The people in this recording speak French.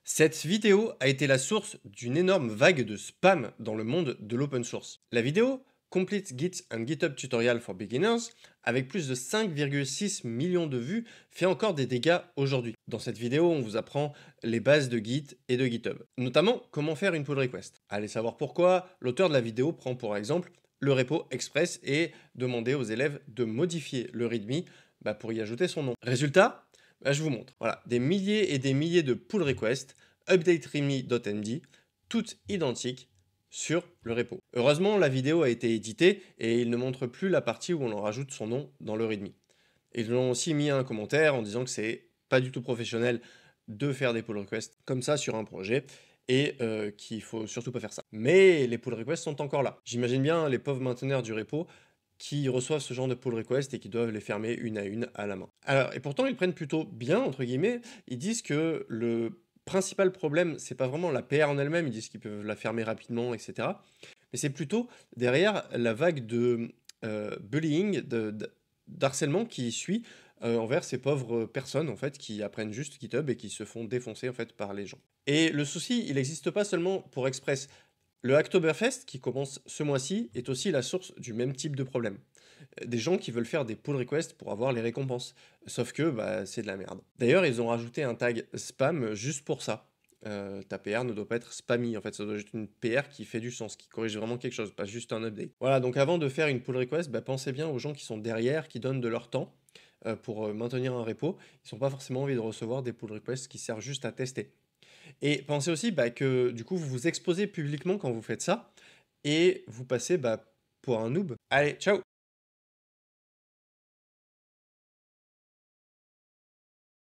Cette vidéo a été la source d'une énorme vague de spam dans le monde de l'open source. La vidéo Complete Git and GitHub Tutorial for Beginners, avec plus de 5,6 millions de vues, fait encore des dégâts aujourd'hui. Dans cette vidéo, on vous apprend les bases de Git et de GitHub, notamment comment faire une pull request. Allez savoir pourquoi, l'auteur de la vidéo prend pour exemple le repo Express et demander aux élèves de modifier le README pour y ajouter son nom. Résultat, je vous montre. Voilà, des milliers et des milliers de pull requests, updatereadme.md, toutes identiques sur le repo. Heureusement, la vidéo a été éditée et il ne montre plus la partie où on en rajoute son nom dans le readme. Ils l'ont aussi mis un commentaire en disant que c'est pas du tout professionnel de faire des pull requests comme ça sur un projet et qu'il faut surtout pas faire ça. Mais les pull requests sont encore là. J'imagine bien les pauvres mainteneurs du repo qui reçoivent ce genre de pull request et qui doivent les fermer une à une à la main. Alors, et pourtant, ils prennent plutôt bien, entre guillemets. Ils disent que le principal problème, c'est pas vraiment la PR en elle-même, ils disent qu'ils peuvent la fermer rapidement, etc. Mais c'est plutôt derrière la vague de bullying, d'harcèlement qui suit envers ces pauvres personnes en fait qui apprennent juste GitHub et qui se font défoncer en fait par les gens. Et le souci, il n'existe pas seulement pour Express. Le Hacktoberfest, qui commence ce mois-ci, est aussi la source du même type de problème. Des gens qui veulent faire des pull requests pour avoir les récompenses. Sauf que c'est de la merde. D'ailleurs, ils ont rajouté un tag spam juste pour ça. Ta PR ne doit pas être spammy, en fait, ça doit être une PR qui fait du sens, qui corrige vraiment quelque chose, pas juste un update. Voilà, donc avant de faire une pull request, pensez bien aux gens qui sont derrière, qui donnent de leur temps pour maintenir un repo. Ils n'ont pas forcément envie de recevoir des pull requests qui servent juste à tester. Et pensez aussi que du coup, vous vous exposez publiquement quand vous faites ça, et vous passez pour un noob. Allez, ciao!